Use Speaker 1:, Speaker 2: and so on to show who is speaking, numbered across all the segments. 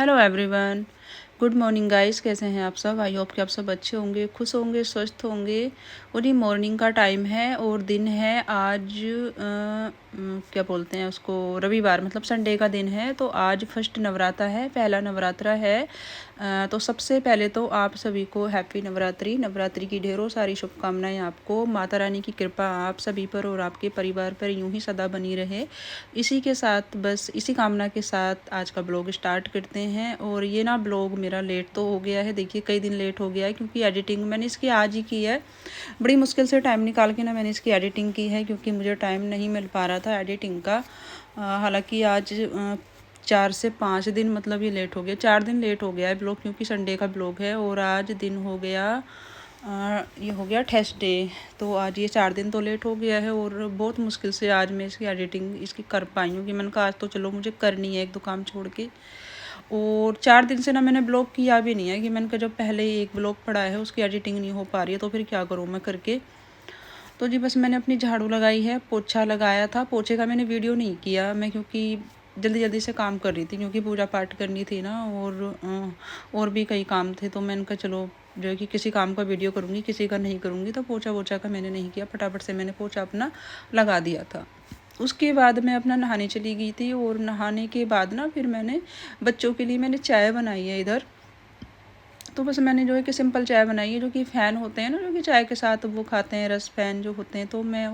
Speaker 1: Hello everyone, good morning guys. कैसे हैं आप सब? आई होप कि आप सब अच्छे होंगे, खुश होंगे, स्वस्थ होंगे। और ये मॉर्निंग का टाइम है और दिन है आज क्या बोलते हैं उसको, रविवार मतलब संडे का दिन है। तो आज फर्स्ट नवरात्रा है, पहला नवरात्रा है। तो सबसे पहले तो आप सभी को हैप्पी नवरात्रि। नवरात्रि की ढेरों सारी शुभकामनाएं आपको। माता रानी की कृपा आप सभी पर और आपके परिवार पर यूं ही सदा बनी रहे। इसी के साथ, बस इसी कामना के साथ आज का ब्लॉग स्टार्ट करते हैं। और ये ना ब्लॉग मेरा लेट तो हो गया है, देखिए कई दिन लेट हो गया है, क्योंकि एडिटिंग मैंने इसकी आज ही की है। बड़ी मुश्किल से टाइम निकाल के ना मैंने इसकी एडिटिंग की है, क्योंकि मुझे टाइम नहीं मिल पा रहा था एडिटिंग का। हालांकि आज 4 से 5 दिन मतलब ये लेट हो गया, 4 दिन लेट हो गया है ब्लॉग, क्योंकि संडे का ब्लॉग है। और आज दिन हो गया ये हो गया थर्सडे। तो आज ये 4 दिन तो लेट हो गया है और बहुत मुश्किल से आज मैं इसकी एडिटिंग इसकी कर पाई हूँ। कि मैंने कहा आज तो चलो मुझे करनी है एक दो काम छोड़ के। और 4 दिन से ना मैंने ब्लॉग किया भी नहीं है, कि मैंने कहा जब पहले ही एक ब्लॉग पड़ा है उसकी एडिटिंग नहीं हो पा रही है तो फिर क्या करूँ मैं करके। तो जी बस मैंने अपनी झाड़ू लगाई है, पोछा लगाया था। पोछे का मैंने वीडियो नहीं किया मैं, क्योंकि जल्दी जल्दी से काम कर रही थी, क्योंकि पूजा पाठ करनी थी ना। और भी कई काम थे, तो मैंने कहा चलो जो है कि किसी काम का वीडियो करूँगी, किसी का नहीं करूँगी। तो पोछा वोछा का मैंने नहीं किया, फटाफट से मैंने पोछा अपना लगा दिया था। उसके बाद मैं अपना नहाने चली गई थी। और नहाने के बाद ना फिर मैंने बच्चों के लिए मैंने चाय बनाई है इधर। तो बस मैंने जो है कि सिंपल चाय बनाई है, जो कि फ़ैन होते हैं ना, जो कि चाय के साथ वो खाते हैं, रस फ़ैन जो होते हैं। तो मैं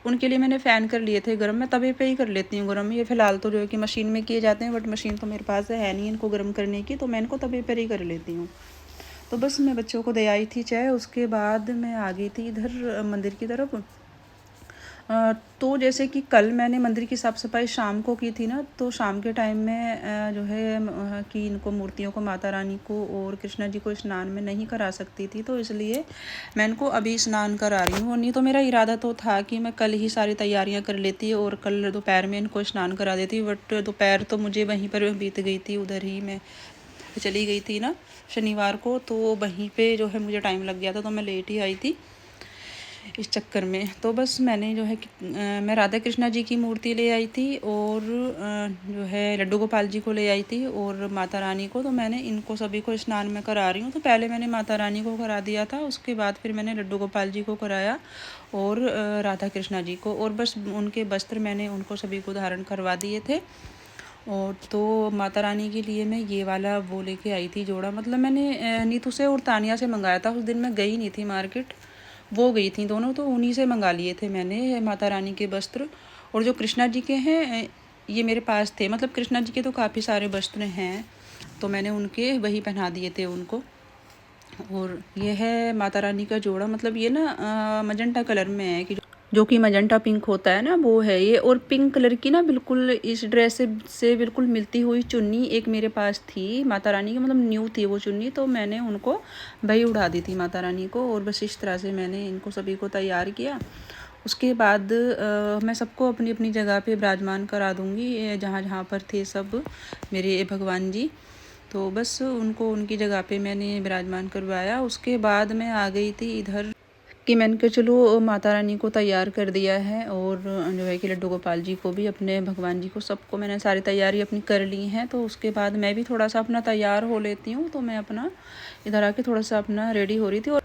Speaker 1: उनके लिए मैंने फ़ैन कर लिए थे गर्म। मैं तवे पे ही कर लेती हूँ गर्म। ये फ़िलहाल तो जो है कि मशीन में किए जाते हैं, बट मशीन तो मेरे पास है नहीं इनको गर्म करने की, तो मैं इनको तवे पर ही कर लेती हूँ। तो बस मैं बच्चों को दे आई थी चाय। उसके बाद मैं आ गई थी इधर मंदिर की तरफ। तो जैसे कि कल मैंने मंदिर की साफ़ सफाई शाम को की थी ना, तो शाम के टाइम में जो है कि इनको मूर्तियों को, माता रानी को और कृष्णा जी को स्नान में नहीं करा सकती थी, तो इसलिए मैं इनको अभी स्नान करा रही हूँ। और नहीं तो मेरा इरादा तो था कि मैं कल ही सारी तैयारियाँ कर लेती और कल दोपहर में इनको स्नान करा देती, बट दोपहर तो मुझे वहीं पर बीत गई थी। उधर ही मैं चली गई थी ना शनिवार को, तो वहीं पे जो है मुझे टाइम लग गया था, तो मैं लेट ही आई थी इस चक्कर में। तो बस मैंने जो है कि मैं राधा कृष्णा जी की मूर्ति ले आई थी और जो है लड्डू गोपाल जी को ले आई थी और माता रानी को। तो मैंने इनको सभी को स्नान में करा रही हूँ। तो पहले मैंने माता रानी को करा दिया था, उसके बाद फिर मैंने लड्डू गोपाल जी को कराया और राधा कृष्णा जी को। और बस उनके वस्त्र मैंने उनको सभी को धारण करवा दिए थे। और तो माता रानी के लिए मैं ये वाला वो लेके आई थी जोड़ा, मतलब मैंने नीतू से और तानिया से मंगाया था। उस दिन मैं गई नहीं थी मार्केट, वो गई थी दोनों, तो उन्हीं से मंगा लिए थे मैंने माता रानी के वस्त्र। और जो कृष्णा जी के हैं ये मेरे पास थे, मतलब कृष्णा जी के तो काफ़ी सारे वस्त्र हैं, तो मैंने उनके वही पहना दिए थे उनको। और ये है माता रानी का जोड़ा, मतलब ये ना मजेंटा कलर में है, कि जो कि मजेंटा पिंक होता है ना, वो है ये। और पिंक कलर की ना बिल्कुल इस ड्रेस से बिल्कुल मिलती हुई चुन्नी एक मेरे पास थी माता रानी की, मतलब न्यू थी वो चुन्नी, तो मैंने उनको वही उड़ा दी थी माता रानी को। और बस इस तरह से मैंने इनको सभी को तैयार किया। उसके बाद मैं सबको अपनी अपनी जगह पे विराजमान करा दूँगी, जहाँ जहाँ पर थे सब मेरे भगवान जी। तो बस उनको उनकी जगह पे मैंने विराजमान करवाया। उसके बाद मैं आ गई थी इधर, कि मैंने कहा चलो माता रानी को तैयार कर दिया है और जो है कि लड्डू गोपाल जी को भी, अपने भगवान जी को, सबको मैंने सारी तैयारी अपनी कर ली हैं। तो उसके बाद मैं भी थोड़ा सा अपना तैयार हो लेती हूँ। तो मैं अपना इधर आके थोड़ा सा अपना रेडी हो रही थी।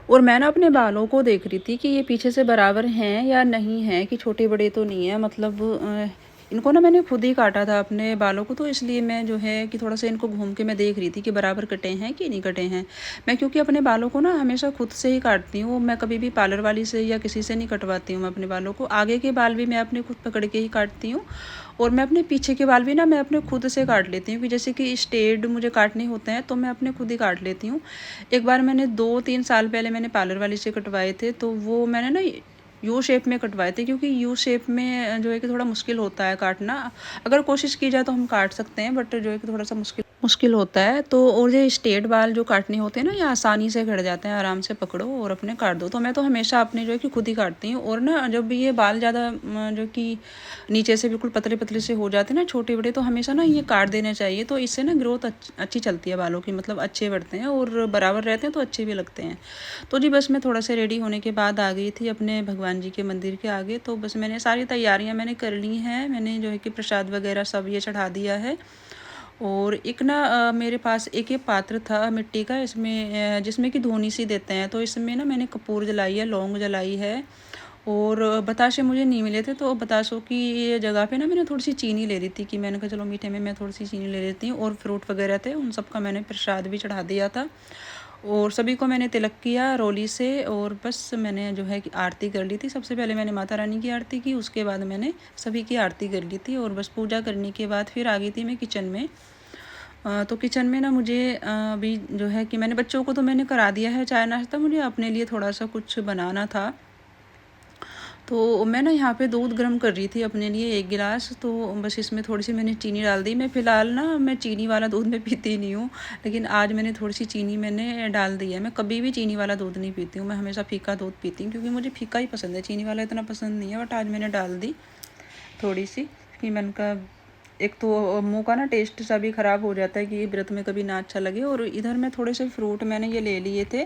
Speaker 1: और मैं ना अपने बालों को देख रही थी कि ये पीछे से बराबर हैं या नहीं हैं, कि छोटे बड़े तो नहीं है। मतलब इनको ना मैंने खुद ही काटा था अपने बालों को, तो इसलिए मैं जो है कि थोड़ा सा इनको घूम के मैं देख रही थी कि बराबर कटे हैं कि नहीं कटे हैं। मैं क्योंकि अपने बालों को ना हमेशा खुद से ही काटती हूँ, मैं कभी भी पार्लर वाली से या किसी से नहीं कटवाती हूँ। मैं अपने बालों को, आगे के बाल भी मैं अपने खुद पकड़ के ही काटती हूँ, और मैं अपने पीछे के बाल भी ना मैं अपने खुद से काट लेती हूँ। कि जैसे कि स्ट्रेट मुझे काटने होते हैं तो मैं अपने खुद ही काट लेती हूँ। एक बार मैंने 2-3 साल पहले मैंने पार्लर वाली से कटवाए थे, तो वो मैंने ना यू शेप में कटवाए थे, क्योंकि यू शेप में जो है कि थोड़ा मुश्किल होता है काटना। अगर कोशिश की जाए तो हम काट सकते हैं, बट जो है कि थोड़ा सा मुश्किल मुश्किल होता है। तो और जो स्ट्रेट बाल जो काटने होते हैं ना, ये आसानी से कट जाते हैं, आराम से पकड़ो और अपने काट दो। तो मैं तो हमेशा अपने जो है कि खुद ही काटती हूँ। और ना जब भी ये बाल ज़्यादा जो कि नीचे से बिल्कुल पतले पतले से हो जाते हैं ना, छोटे बड़े, तो हमेशा ना ये काट देने चाहिए। तो इससे ना ग्रोथ अच्छी चलती है बालों की, मतलब अच्छे बढ़ते हैं और बराबर रहते हैं, तो अच्छे भी लगते हैं। तो जी बस मैं थोड़ा सा रेडी होने के बाद आ गई थी अपने भगवान जी के मंदिर के आगे। तो बस मैंने सारी तैयारियां मैंने कर ली हैं। मैंने जो है कि प्रसाद वगैरह सब ये चढ़ा दिया है। और एक ना मेरे पास एक ये पात्र था मिट्टी का, इसमें जिसमें कि धूनी सी देते हैं, तो इसमें ना मैंने कपूर जलाई है, लौंग जलाई है और बताशे मुझे नहीं मिले थे, तो बताशों की जगह पे ना मैंने थोड़ी सी चीनी ले रही थी कि मैंने कहा चलो मीठे में मैं थोड़ी सी चीनी ले लेती हूँ। और फ्रूट वगैरह थे, उन सब का मैंने प्रसाद भी चढ़ा दिया था और सभी को मैंने तिलक किया रोली से। और बस मैंने जो है कि आरती कर ली थी। सबसे पहले मैंने माता रानी की आरती की, उसके बाद मैंने सभी की आरती कर ली थी और बस पूजा करने के बाद फिर आ गई थी मैं किचन में। तो किचन में ना मुझे अभी जो है कि मैंने बच्चों को तो मैंने करा दिया है चाय नाश्ता, मुझे अपने लिए थोड़ा सा कुछ बनाना था। तो मैं ना यहाँ पे दूध गर्म कर रही थी अपने लिए 1 गिलास, तो बस इसमें थोड़ी सी मैंने चीनी डाल दी। मैं फ़िलहाल ना मैं चीनी वाला दूध मैं पीती नहीं हूँ, लेकिन आज मैंने थोड़ी सी चीनी मैंने डाल दी है। मैं कभी भी चीनी वाला दूध नहीं पीती हूँ, मैं हमेशा फ़ीका दूध पीती हूँ क्योंकि मुझे फ़ीका ही पसंद है, चीनी वाला इतना पसंद नहीं है। बट आज मैंने डाल दी थोड़ी सी कि मैंने कहा एक तो मुँह का ना टेस्ट सा भी ख़राब हो जाता है कि व्रत में कभी ना अच्छा लगे। और इधर मैं थोड़े से फ्रूट मैंने ये ले लिए थे,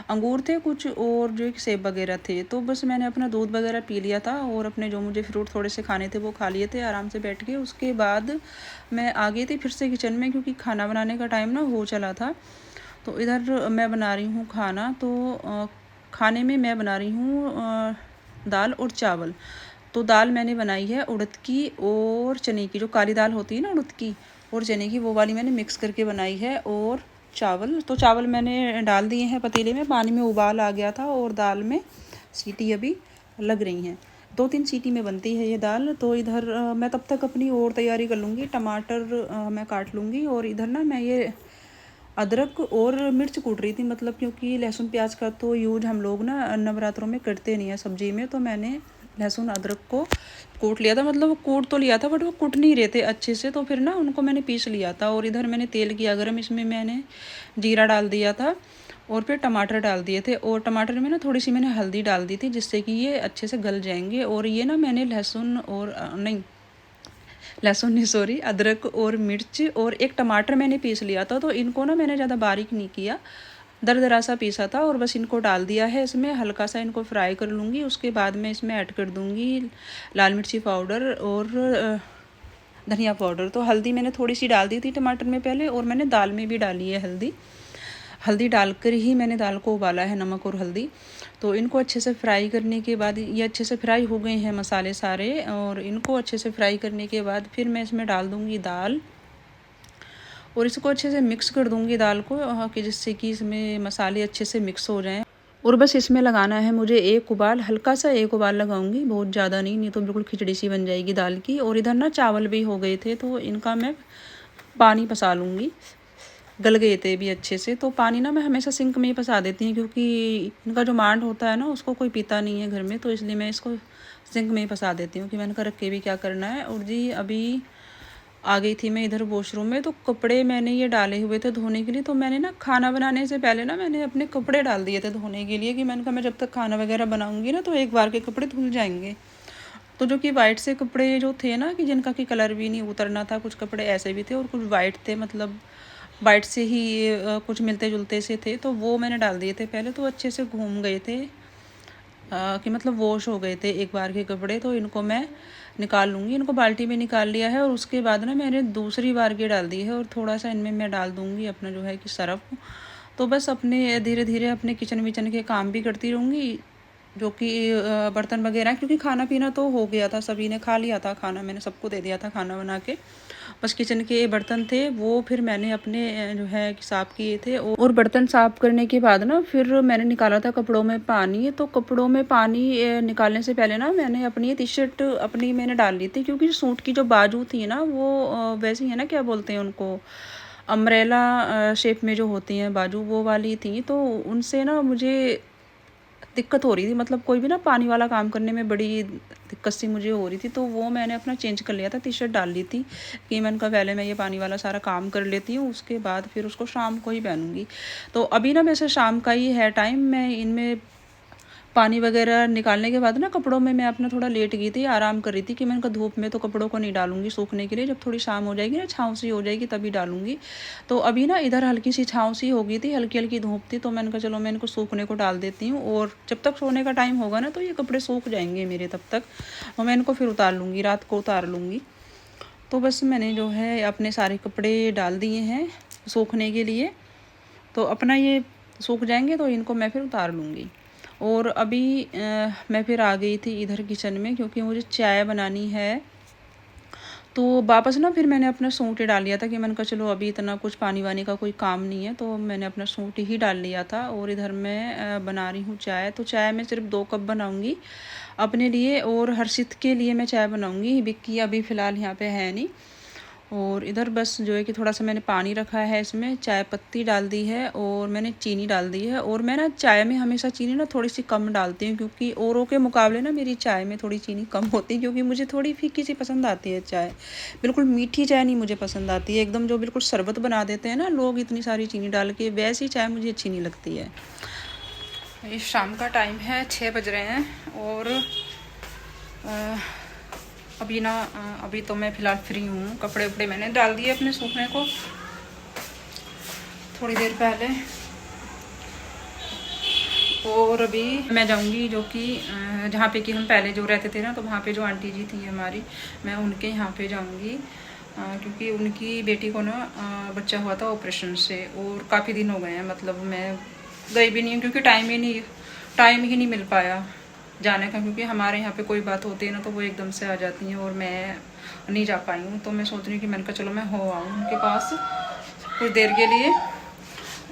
Speaker 1: अंगूर थे कुछ और जो एक सेब वगैरह थे। तो बस मैंने अपना दूध वगैरह पी लिया था और अपने जो मुझे फ्रूट थोड़े से खाने थे वो खा लिए थे आराम से बैठ के। उसके बाद मैं आ गई थी फिर से किचन में क्योंकि खाना बनाने का टाइम ना हो चला था। तो इधर मैं बना रही हूँ खाना, तो खाने में मैं बना रही हूँ दाल और चावल। तो दाल मैंने बनाई है उड़द की और चने की, जो काली दाल होती है ना उड़द की और चने की, वो वाली मैंने मिक्स करके बनाई है। और चावल, तो चावल मैंने डाल दिए हैं पतीले में, पानी में उबाल आ गया था और दाल में सीटी अभी लग रही हैं, 2-3 सीटी में बनती है ये दाल। तो इधर मैं तब तक अपनी और तैयारी कर लूँगी, टमाटर मैं काट लूँगी। और इधर ना मैं ये अदरक और मिर्च कूट रही थी, मतलब क्योंकि लहसुन प्याज का तो यूज हम लोग ना नवरात्रों में करते नहीं है सब्जी में। तो मैंने लहसुन अदरक को कूट लिया था, मतलब वो कूट तो लिया था बट वो कूट नहीं रहे थे अच्छे से, तो फिर ना उनको मैंने पीस लिया था। और इधर मैंने तेल किया गरम, इसमें मैंने जीरा डाल दिया था और फिर टमाटर डाल दिए थे। और टमाटर में ना थोड़ी सी मैंने हल्दी डाल दी थी जिससे कि ये अच्छे से गल जाएंगे। और ये ना मैंने लहसुन और नहीं लहसुन नहीं सॉरी अदरक और मिर्च और एक टमाटर मैंने पीस लिया था, तो इनको ना मैंने ज़्यादा बारीक नहीं किया, दरदरा सा पीसा था। और बस इनको डाल दिया है इसमें, हल्का सा इनको फ्राई कर लूँगी। उसके बाद मैं इसमें ऐड कर दूँगी लाल मिर्ची पाउडर और धनिया पाउडर। तो हल्दी मैंने थोड़ी सी डाल दी थी टमाटर में पहले और मैंने दाल में भी डाली है हल्दी। हल्दी डालकर ही मैंने दाल को उबाला है, नमक और हल्दी। तो इनको अच्छे से फ्राई करने के बाद ये अच्छे से फ्राई हो गए हैं मसाले सारे, और इनको अच्छे से फ्राई करने के बाद फिर मैं इसमें डाल दूँगी दाल और इसको अच्छे से मिक्स कर दूँगी दाल को, कि जिससे कि इसमें मसाले अच्छे से मिक्स हो जाएँ। और बस इसमें लगाना है मुझे एक उबाल, हल्का सा एक उबाल लगाऊंगी, बहुत ज़्यादा नहीं, नहीं तो बिल्कुल खिचड़ी सी बन जाएगी दाल की। और इधर ना चावल भी हो गए थे तो इनका मैं पानी पसा लूँगी, गल गए थे भी अच्छे से। तो पानी ना मैं हमेशा सिंक में ही पसा देती हूँ क्योंकि इनका जो मांड होता है ना उसको कोई पीता नहीं है घर में, तो इसलिए मैं इसको सिंक में ही पसा देती हूँ कि मैंने कहा रख के भी क्या करना है। और जी अभी आ गई थी मैं इधर वॉशरूम में, तो कपड़े मैंने ये डाले हुए थे धोने के लिए। तो मैंने ना खाना बनाने से पहले ना मैंने अपने कपड़े डाल दिए थे धोने के लिए, कि मैंने कहा मैं जब तक खाना वगैरह बनाऊँगी ना तो एक बार के कपड़े धुल जाएंगे। तो जो कि वाइट से कपड़े जो थे ना, कि जिनका कि कलर भी नहीं उतरना था, कुछ कपड़े ऐसे भी थे और कुछ वाइट थे, मतलब वाइट से ही कुछ मिलते जुलते से थे, तो वो मैंने डाल दिए थे पहले। तो अच्छे से घूम गए थे, कि मतलब वॉश हो गए थे एक बार के कपड़े। तो इनको मैं निकाल लूँगी, इनको बाल्टी में निकाल लिया है। और उसके बाद ना मैंने दूसरी बार के डाल दी है और थोड़ा सा इनमें मैं डाल दूँगी अपना जो है कि सरफ। तो बस अपने धीरे धीरे अपने किचन विचन के काम भी करती रहूँगी, जो कि बर्तन वगैरह, क्योंकि खाना पीना तो हो गया था, सभी ने खा लिया था खाना, मैंने सबको दे दिया था खाना बना के। बस किचन के बर्तन थे वो फिर मैंने अपने जो है कि साफ़ किए थे। और बर्तन साफ़ करने के बाद ना फिर मैंने निकाला था कपड़ों में पानी। तो कपड़ों में पानी निकालने से पहले ना मैंने अपनी टी शर्ट अपनी मैंने डाल ली थी, क्योंकि सूट की जो बाजू थी ना वो वैसी है ना, क्या बोलते हैं उनको, अम्ब्रेला शेप में जो होती हैं बाजू, वो वाली थी। तो उनसे ना मुझे दिक्कत हो रही थी, मतलब कोई भी ना पानी वाला काम करने में बड़ी दिक्कत सी मुझे हो रही थी। तो वो मैंने अपना चेंज कर लिया था, टी शर्ट डाल ली थी कि मैंने कहा पहले मैं ये पानी वाला सारा काम कर लेती हूँ, उसके बाद फिर उसको शाम को ही पहनूंगी। तो अभी ना वैसे शाम का ही है टाइम, मैं इनमें पानी वगैरह निकालने के बाद ना कपड़ों में मैं अपना थोड़ा लेट गई थी, आराम कर रही थी कि मैंने कहा धूप में तो कपड़ों को नहीं डालूंगी सूखने के लिए, जब थोड़ी शाम हो जाएगी ना, छाँव सी हो जाएगी तभी डालूंगी। तो अभी ना इधर हल्की सी छाँव सी हो गई थी, हल्की हल्की धूप थी, तो मैंने कहा चलो मैं इनको सूखने को डाल देती हूँ। और जब तक सोने का टाइम होगा ना तो ये कपड़े सूख जाएंगे मेरे तब तक, और मैं इनको फिर उतार लूँगी, रात को उतार लूँगी। तो बस मैंने जो है अपने सारे कपड़े डाल दिए हैं सूखने के लिए। तो अपना ये सूख जाएंगे तो इनको मैं फिर उतार लूँगी। और अभी मैं फिर आ गई थी इधर किचन में, क्योंकि मुझे चाय बनानी है। तो वापस ना फिर मैंने अपना सूट ही डाल लिया था कि मैंने कहा चलो अभी इतना कुछ पानी वानी का कोई काम नहीं है, तो मैंने अपना सूट ही डाल लिया था। और इधर मैं बना रही हूँ चाय। तो चाय मैं सिर्फ 2 कप बनाऊँगी अपने लिए, और हर्षित के लिए मैं चाय बनाऊँगी। विक्की अभी फ़िलहाल यहाँ पे है नहीं। और इधर बस जो है कि थोड़ा सा मैंने पानी रखा है, इसमें चाय पत्ती डाल दी है और मैंने चीनी डाल दी है। और मैं ना चाय में हमेशा चीनी ना थोड़ी सी कम डालती हूँ, क्योंकि औरों के मुकाबले ना मेरी चाय में थोड़ी चीनी कम होती है, क्योंकि मुझे थोड़ी फीकी सी पसंद आती है चाय। बिल्कुल मीठी चाय नहीं मुझे पसंद आती है, एकदम जो बिल्कुल शरबत बना देते हैं ना लोग इतनी सारी चीनी डाल के, वैसी चाय मुझे अच्छी नहीं लगती है। ये शाम का टाइम है, 6 बज रहे हैं। और अभी तो मैं फ़िलहाल फ्री हूँ। कपड़े वपड़े मैंने डाल दिए अपने सूखने को थोड़ी देर पहले। और अभी मैं जाऊँगी जो कि जहाँ पे कि हम पहले जो रहते थे ना, तो वहाँ पे जो आंटी जी थी हमारी, मैं उनके यहाँ पे जाऊँगी। क्योंकि उनकी बेटी को ना बच्चा हुआ था ऑपरेशन से, और काफ़ी दिन हो गए हैं। मतलब मैं गई भी नहीं हूँ, क्योंकि टाइम ही नहीं मिल पाया जाने का। क्योंकि हमारे यहाँ पे कोई बात होती है ना तो वो एकदम से आ जाती हैं, और मैं नहीं जा पाई हूँ। तो मैं सोच रही हूँ कि मैंने कहा चलो मैं हो आऊँ उनके पास कुछ देर के लिए।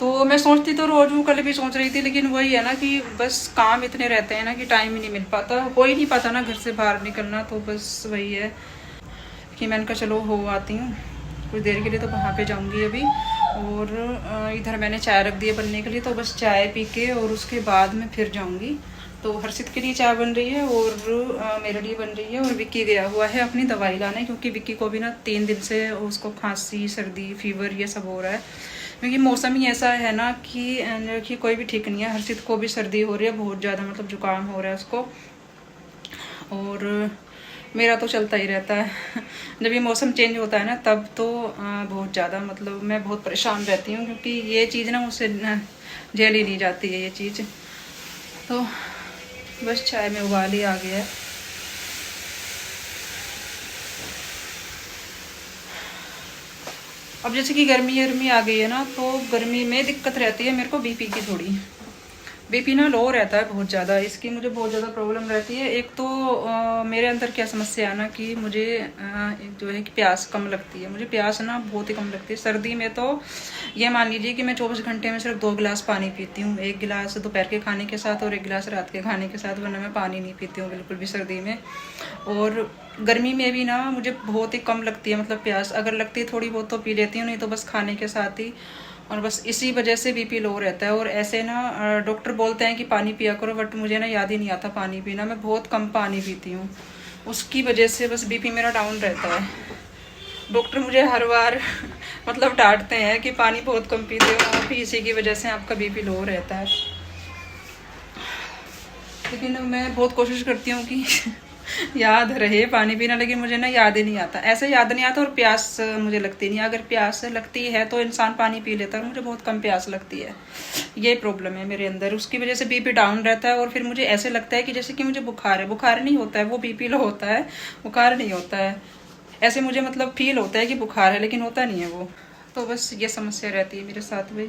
Speaker 1: तो मैं सोचती तो रोज़ हूँ, कल भी सोच रही थी, लेकिन वही है ना कि बस काम इतने रहते हैं ना कि टाइम ही नहीं मिल पाता, हो ही नहीं पाता ना घर से बाहर निकलना। तो बस वही है कि मैंने कहा चलो हो आती हूँ कुछ देर के लिए। तो वहाँ पे जाऊँगी अभी। और इधर मैंने चाय रख दी है बनने के लिए, तो बस चाय पी के और उसके बाद मैं फिर जाऊँगी। तो हर्षित के लिए चाय बन रही है और मेरे लिए बन रही है। और विक्की गया हुआ है अपनी दवाई लाने, क्योंकि विक्की को भी ना 3 दिन से उसको खांसी सर्दी फीवर ये सब हो रहा है। क्योंकि मौसम ही ऐसा है ना कि कोई भी ठीक नहीं है। हर्षित को भी सर्दी हो रही है बहुत ज़्यादा, मतलब जुकाम हो रहा है उसको। और मेरा तो चलता ही रहता है जब ये मौसम चेंज होता है ना तब तो बहुत ज़्यादा, मतलब मैं बहुत परेशान रहती हूँ, क्योंकि ये चीज़ ना मुझसे झेल ही नहीं जाती है ये चीज़। तो बस चाय में उबाल ही आ गया है। अब जैसे कि गर्मी आ गई है ना, तो गर्मी में दिक्कत रहती है मेरे को बीपी की थोड़ी। बीपी ना लो रहता है बहुत ज़्यादा, इसकी मुझे बहुत ज़्यादा प्रॉब्लम रहती है। एक तो मेरे अंदर क्या समस्या है ना कि मुझे एक जो है कि प्यास कम लगती है। मुझे प्यास ना बहुत ही कम लगती है। सर्दी में तो ये मान लीजिए कि मैं 24 घंटे में सिर्फ 2 गिलास पानी पीती हूँ। 1 गिलास दोपहर के खाने के साथ और 1 गिलास रात के खाने के साथ, वरना मैं पानी नहीं पीती हूँ बिल्कुल भी सर्दी में। और गर्मी में भी ना मुझे बहुत ही कम लगती है, मतलब प्यास अगर लगती है थोड़ी बहुत तो पी लेती हूँ, नहीं तो बस खाने के साथ ही। और बस इसी वजह से बीपी लो रहता है। और ऐसे ना डॉक्टर बोलते हैं कि पानी पिया करो, बट मुझे ना याद ही नहीं आता पानी पीना। मैं बहुत कम पानी पीती हूँ, उसकी वजह से बस बीपी मेरा डाउन रहता है। डॉक्टर मुझे हर बार मतलब डांटते हैं कि पानी बहुत कम पीते हो आप ही, इसी की वजह से आपका बीपी लो रहता है। लेकिन मैं बहुत कोशिश करती हूँ कि याद रहे पानी पीना, लेकिन मुझे ना याद ही नहीं आता, ऐसे याद नहीं आता। और प्यास मुझे लगती नहीं। अगर प्यास लगती है तो इंसान पानी पी लेता है, मुझे बहुत कम प्यास लगती है। ये प्रॉब्लम है मेरे अंदर, उसकी वजह से बीपी डाउन रहता है। और फिर मुझे ऐसे लगता है कि जैसे कि मुझे बुखार है। बुखार नहीं होता है, वो बीपी लो होता है, बुखार नहीं होता है। ऐसे मुझे मतलब फील होता है कि बुखार है, लेकिन होता नहीं है वो। तो बस ये समस्या रहती है मेरे साथ में।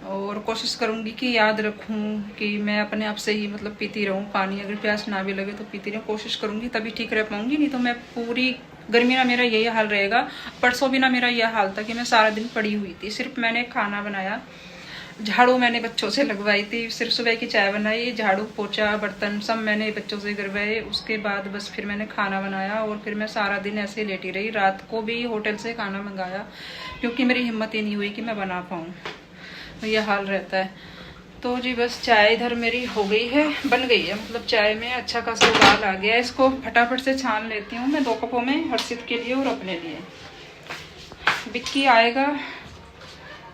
Speaker 1: और कोशिश करूँगी कि याद रखूँ कि मैं अपने आप से ही मतलब पीती रहूँ पानी। अगर प्यास ना भी लगे तो पीती रहूँ, कोशिश करूँगी, तभी ठीक रह पाऊँगी। नहीं तो मैं पूरी गर्मी ना मेरा यही हाल रहेगा। परसों भी ना मेरा यह हाल था कि मैं सारा दिन पड़ी हुई थी। सिर्फ मैंने खाना बनाया, झाड़ू मैंने बच्चों से लगवाई थी, सिर्फ सुबह की चाय बनाई, झाड़ू पोछा बर्तन सब मैंने बच्चों से करवाए। उसके बाद बस फिर मैंने खाना बनाया, और फिर मैं सारा दिन ऐसे ही लेटी रही। रात को भी होटल से खाना मंगाया, क्योंकि मेरी हिम्मत ही नहीं हुई कि मैं बना पाऊँ। तो यह हाल रहता है। तो जी बस चाय इधर मेरी हो गई है, बन गई है, मतलब चाय में अच्छा खासा उबाल आ गया है। इसको फटाफट से छान लेती हूँ मैं 2 कपों में, हर्षित के लिए और अपने लिए। विक्की आएगा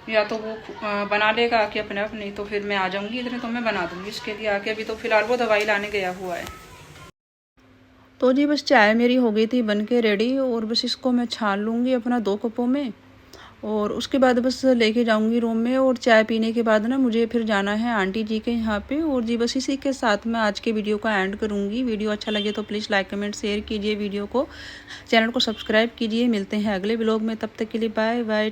Speaker 1: या तो वो बना लेगा आके अपने आप, नहीं तो फिर मैं आ जाऊँगी इधर, तो मैं बना दूँगी इसके लिए आके। अभी तो फिलहाल वो दवाई लाने गया हुआ है। तो जी बस चाय मेरी हो गई थी बन के रेडी, और बस इसको मैं छान लूँगी अपना 2 कपों में। और उसके बाद बस लेके जाऊंगी रूम में। और चाय पीने के बाद ना मुझे फिर जाना है आंटी जी के यहाँ पे। और जी बस इसी के साथ मैं आज के वीडियो का एंड करूंगी। वीडियो अच्छा लगे तो प्लीज़ लाइक कमेंट शेयर कीजिए वीडियो को, चैनल को सब्सक्राइब कीजिए। मिलते हैं अगले ब्लॉग में, तब तक के लिए बाय बाय।